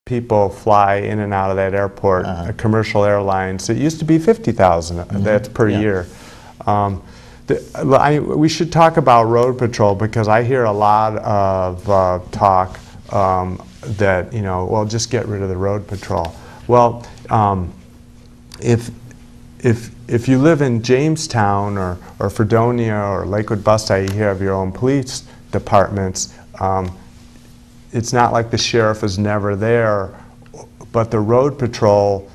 people fly in and out of that airport, commercial airlines. It used to be 50,000, that's per year. We should talk about road patrol, because I hear a lot of talk that, you know, well, just get rid of the road patrol. Well, if you live in Jamestown or Fredonia or Lakewood Busti, you have your own police departments. It's not like the sheriff is never there, but the road patrol,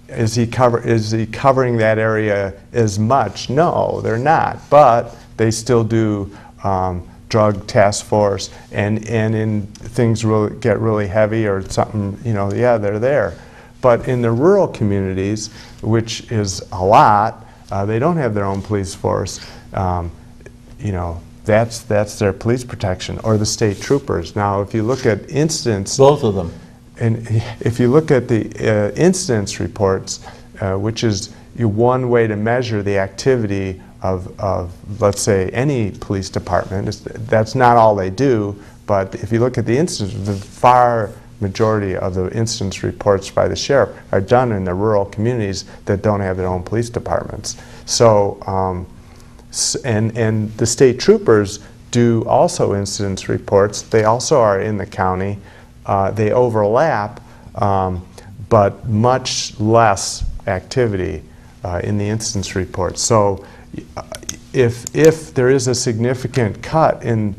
is he covering that area as much? No, they're not, but they still do drug task force, and in things get really heavy or something, you know, yeah, they're there. But in the rural communities, which is a lot, they don't have their own police force. You know, that's their police protection, or the state troopers. Now, if you look at incidents, both of them, and if you look at the incidents reports, which is one way to measure the activity of let's say, any police department, that's not all they do, but if you look at the incidents, the far majority of the incidents reports by the sheriff are done in the rural communities that don't have their own police departments. So, and the state troopers do also incidents reports. They also are in the county. They overlap, but much less activity in the incidents report. So if there is a significant cut in,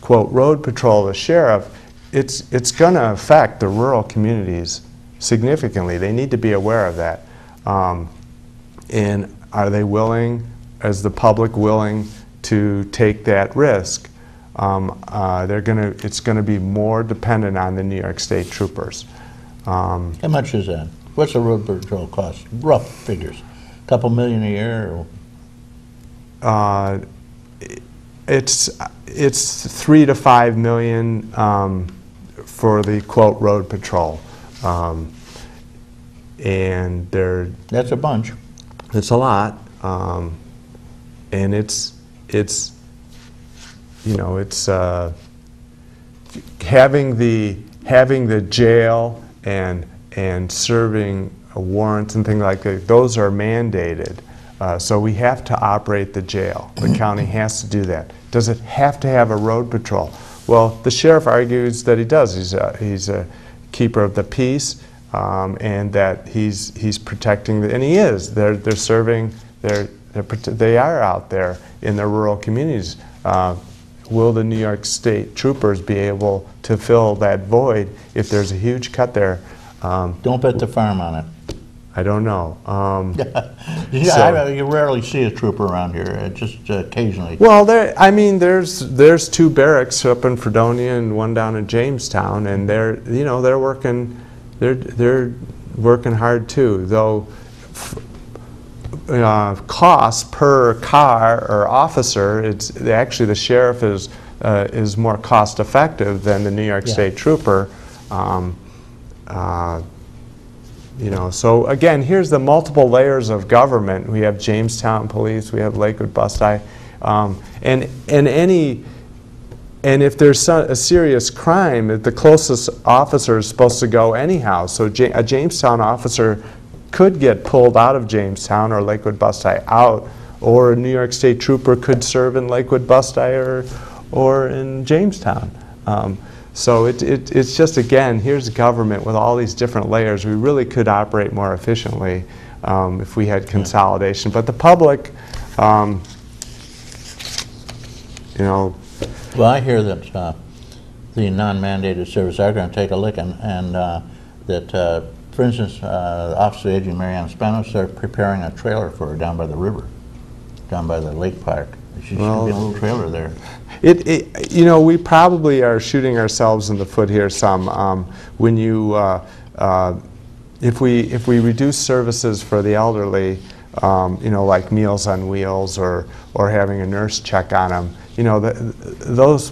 quote, road patrol, the sheriff, it's going to affect the rural communities significantly. They need to be aware of that. And are they willing, is the public willing to take that risk? It's going to be more dependent on the New York State troopers. How much is that? What's the road patrol cost? Rough figures. A couple million a year? Or? It's 3 to 5 million for the, quote, road patrol. And that's a bunch. It's a lot. And it's you know, it's having the jail and serving warrants and things like that. Those are mandated. So we have to operate the jail. The county has to do that. Does it have to have a road patrol? Well, the sheriff argues that he does. He's a keeper of the peace, and that he's protecting and he is. They're serving. They are out there in the rural communities. Will the New York State troopers be able to fill that void if there's a huge cut there? Don't bet the farm on it. I don't know. You rarely see a trooper around here, just occasionally. Well, there's 2 barracks up in Fredonia and one down in Jamestown, and they're working hard too. Though cost per car or officer, actually the sheriff is more cost effective than the New York State trooper. You know, so again, here's the multiple layers of government. We have Jamestown Police, we have Lakewood Busti, and if there's a serious crime, the closest officer is supposed to go anyhow. So a Jamestown officer could get pulled out of Jamestown or Lakewood Busti out, or a New York State trooper could serve in Lakewood Busti or in Jamestown. So it's just, again, here's government with all these different layers. We really could operate more efficiently if we had consolidation. But the public, you know. Well, I hear that the non-mandated service are going to take a lick, and that, for instance, Officer Agent Marianne Spanos are preparing a trailer for her down by the river, down by the lake park. She's going to be a little trailer there. You know, we probably are shooting ourselves in the foot here some. When you, if we reduce services for the elderly, you know, like Meals on Wheels or having a nurse check on them, you know, those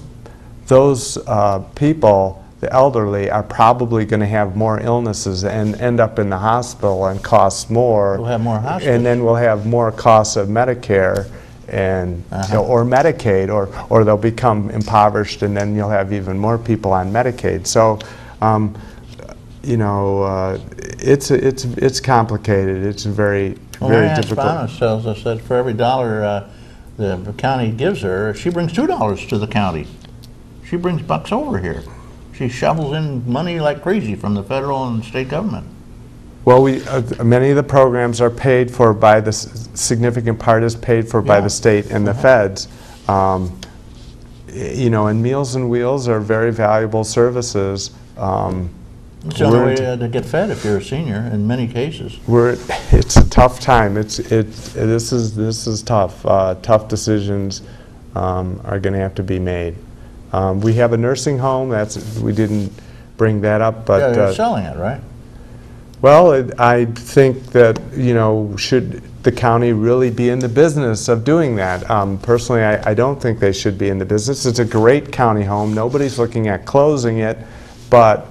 people, the elderly, are probably going to have more illnesses and end up in the hospital and cost more. We'll have more hospitals. And then we'll have more costs of Medicare and or Medicaid, or they'll become impoverished, and then you'll have even more people on Medicaid. So you know, it's complicated. It's very difficult. Spanos tells us that for every dollar the county gives her, she brings $2 to the county. She brings bucks over here. She shovels in money like crazy from the federal and state government. Well, many of the programs are paid for by the significant part is paid for by the state and the feds. You know, and Meals on Wheels are very valuable services. It's the only way to get fed if you're a senior in many cases. It's a tough time. This is tough. Tough decisions are going to have to be made. We have a nursing home. We didn't bring that up, but yeah, they're selling it, right? Well, I think that, you know, should the county really be in the business of doing that? Personally, I don't think they should be in the business. It's a great county home. Nobody's looking at closing it, but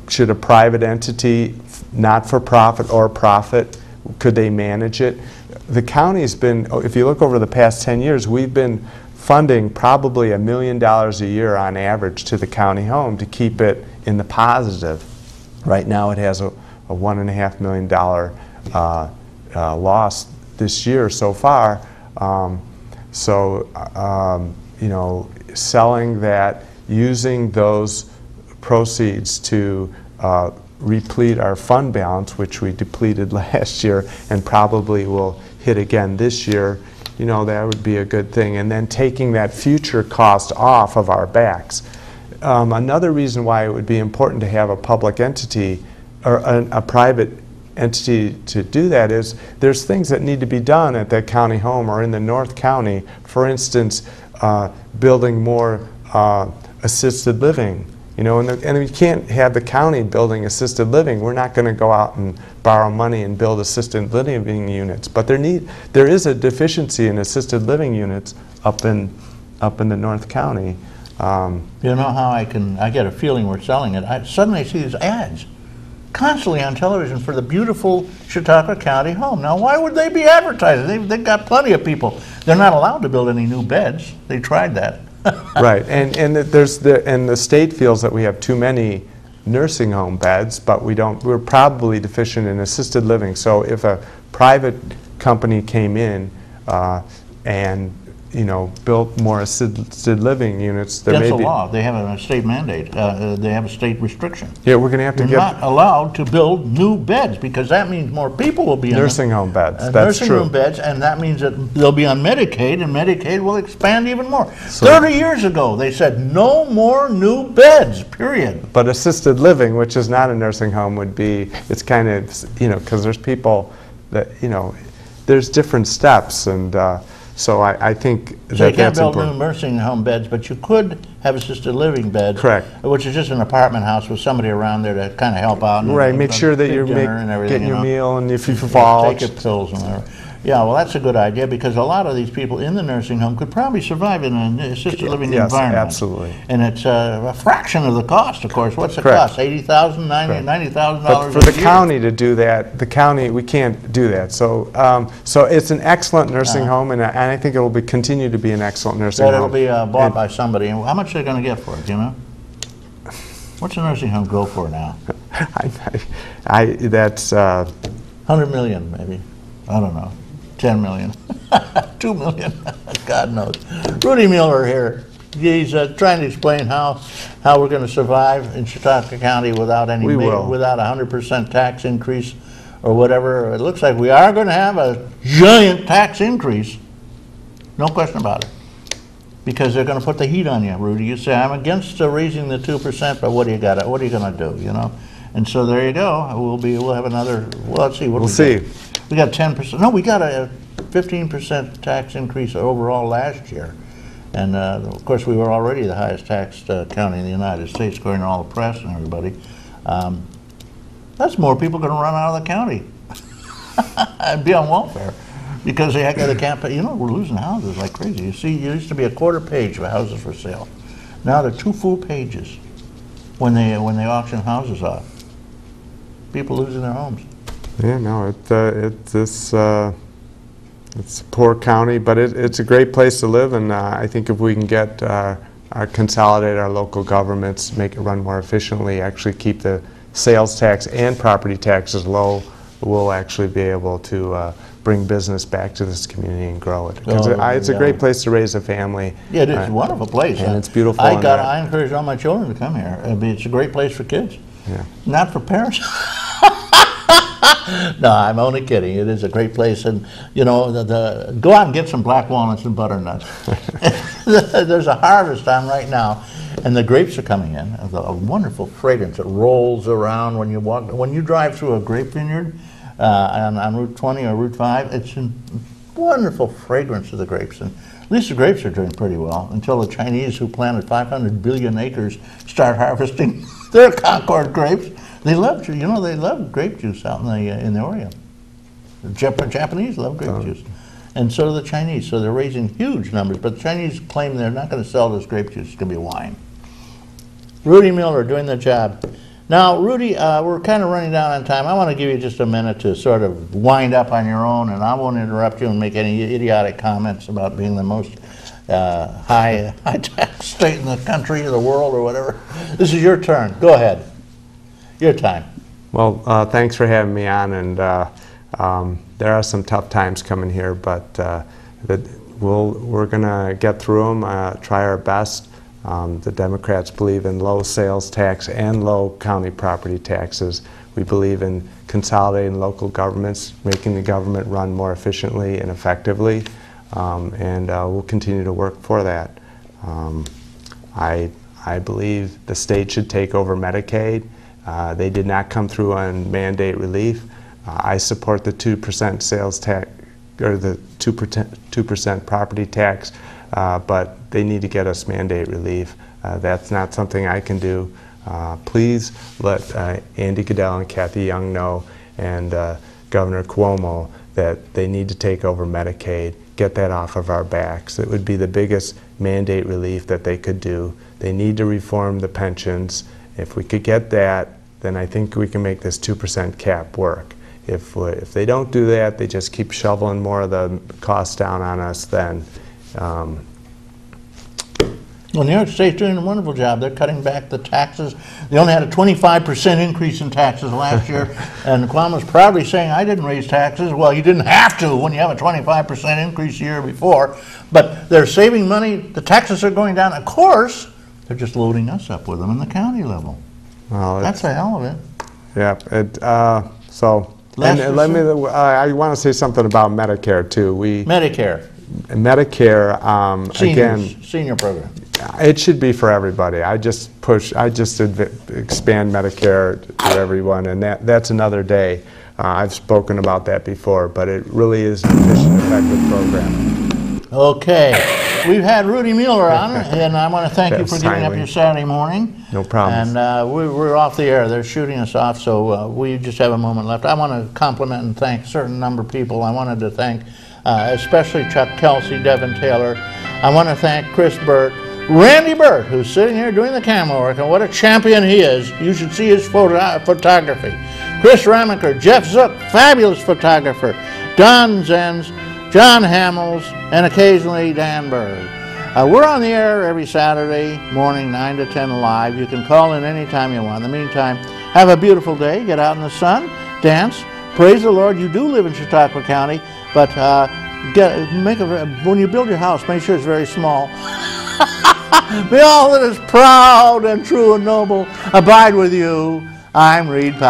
should a private entity, not-for-profit or profit, could they manage it? The county's been, if you look over the past 10 years, we've been funding probably $1 million a year on average to the county home to keep it in the positive. Right now it has a $1.5 million loss this year so far. You know, selling that, using those proceeds to replete our fund balance, which we depleted last year and probably will hit again this year, you know, that would be a good thing. And then taking that future cost off of our backs. Another reason why it would be important to have a public entity or a private entity to do that is there's things that need to be done at that county home or in the North County. For instance, building more assisted living. You know, and we can't have the county building assisted living. We're not going to go out and borrow money and build assisted living units. But there is a deficiency in assisted living units up in the North County. You know how I get a feeling we're selling it. Suddenly I see these ads constantly on television for the beautiful Chautauqua County home. Now, why would they be advertising? They've got plenty of people. They're not allowed to build any new beds. They tried that. Right, and the state feels that we have too many nursing home beds, but we don't. We're probably deficient in assisted living. So if a private company came in and, you know, built more assisted living units, there may be. That's a law. They have a state mandate. They have a state restriction. Yeah, we're going to have to You're not allowed to build new beds because that means more people will be in nursing home beds. That's nursing true. Home beds, and that means that they'll be on Medicaid, and Medicaid will expand even more. So, 30 years ago, they said no more new beds. Period. But assisted living, which is not a nursing home, would be. It's kind of, you know, because there's people that, you know, there's different steps and. So I think so you can't that's build important. new nursing home beds, but you could have assisted living beds. Correct. Which is just an apartment house with somebody around there to kind of help out. And right, make sure that you're getting your meal, and if you fall. Take your pills and whatever. Yeah, well, that's a good idea because a lot of these people in the nursing home could probably survive in an assisted living environment. Yes, absolutely. And it's a fraction of the cost, of course. What's the Correct. cost? $80,000, $90,000 But for the county to do that, the county, we can't do that. So so it's an excellent nursing home, and I think it will continue to be an excellent nursing home. It'll be bought by somebody. And how much are they going to get for it, do you know? What's a nursing home go for now? That's 100 million, maybe. I don't know. 10 million. 2 million. God knows. Rudy Mueller here. He's trying to explain how we're going to survive in Chautauqua County without without a 100% tax increase or whatever. It looks like we are going to have a giant tax increase. No question about it. Because they're going to put the heat on you, Rudy. You say, I'm against raising the 2%, but what do you got? What are you going to do? You know. And so there you go. We'll have another. Well, let's see. We'll see. We got 10%. No, we got a 15% tax increase overall last year, and of course we were already the highest taxed county in the United States, according to all the press and everybody. That's more people going to run out of the county and be on welfare because they got the campaign. You know, we're losing houses like crazy. You see, it used to be a quarter page of houses for sale. Now they're 2 full pages when they auction houses off. People losing their homes. Yeah, no, it's a poor county, but it's a great place to live, and I think if we can consolidate our local governments, make it run more efficiently, actually keep the sales tax and property taxes low, we'll actually be able to bring business back to this community and grow it. Because it's a great place to raise a family. Yeah, it is a wonderful place. And it's beautiful. I encourage all my children to come here. It's a great place for kids. Yeah. Not for parents. No, I'm only kidding. It is a great place, and you know, go out and get some black walnuts and butternuts. There's a harvest on right now, and the grapes are coming in. A wonderful fragrance. It rolls around when you walk. When you drive through a grape vineyard on Route 20 or Route 5, it's a wonderful fragrance of the grapes. And at least the grapes are doing pretty well until the Chinese, who planted 500 billion acres, start harvesting their Concord grapes. They love, they love grape juice out in the area. The Japanese love grape juice, and so do the Chinese. So they're raising huge numbers. But the Chinese claim they're not going to sell this grape juice. It's going to be wine. Rudy Mueller doing the job. Now, Rudy, we're kind of running down on time. I want to give you just a minute to sort of wind up on your own, and I won't interrupt you and make any idiotic comments about being the most high tax state in the country or the world or whatever. This is your turn. Go ahead. Your time. Well, thanks for having me on, and there are some tough times coming here, but we're going to get through them, try our best. The Democrats believe in low sales tax and low county property taxes. We believe in consolidating local governments, making the government run more efficiently and effectively, and we'll continue to work for that. I believe the state should take over Medicaid. They did not come through on mandate relief. I support the 2% sales tax, or the 2% property tax, but they need to get us mandate relief. That's not something I can do. Please let Andy Goodell and Kathy Young know, and Governor Cuomo, that they need to take over Medicaid, get that off of our backs. It would be the biggest mandate relief that they could do. They need to reform the pensions. If we could get that, then I think we can make this 2% cap work. If they don't do that, they just keep shoveling more of the costs down on us, then well, New York State's doing a wonderful job. They're cutting back the taxes. They only had a 25% increase in taxes last year, and Cuomo's proudly saying, I didn't raise taxes. Well, you didn't have to when you have a 25% increase the year before, but they're saving money. The taxes are going down. Of course, they're just loading us up with them in the county level. Well, that's a hell of it. Yeah. I want to say something about Medicare too. Medicare, again, senior program. It should be for everybody. I just expand Medicare to everyone, and that's another day. I've spoken about that before, but it really is an efficient, effective program. Okay. We've had Rudy Mueller on, and I want to thank you for giving up your Saturday morning. No problem. And we're off the air. They're shooting us off, so we just have a moment left. I want to compliment and thank a certain number of people. I wanted to thank especially Chuck Kelsey, Devin Taylor. I want to thank Chris Burt, Randy Burt, who's sitting here doing the camera work, and what a champion he is. You should see his photography. Chris Ramaker, Jeff Zook, fabulous photographer, Don Zenz, John Hamels, and occasionally Dan Berg. We're on the air every Saturday morning, 9 to 10 live. You can call in anytime you want. In the meantime, have a beautiful day. Get out in the sun, dance, praise the Lord. You do live in Chautauqua County, but when you build your house, make sure it's very small. May all that is proud and true and noble abide with you. I'm Reed Powell.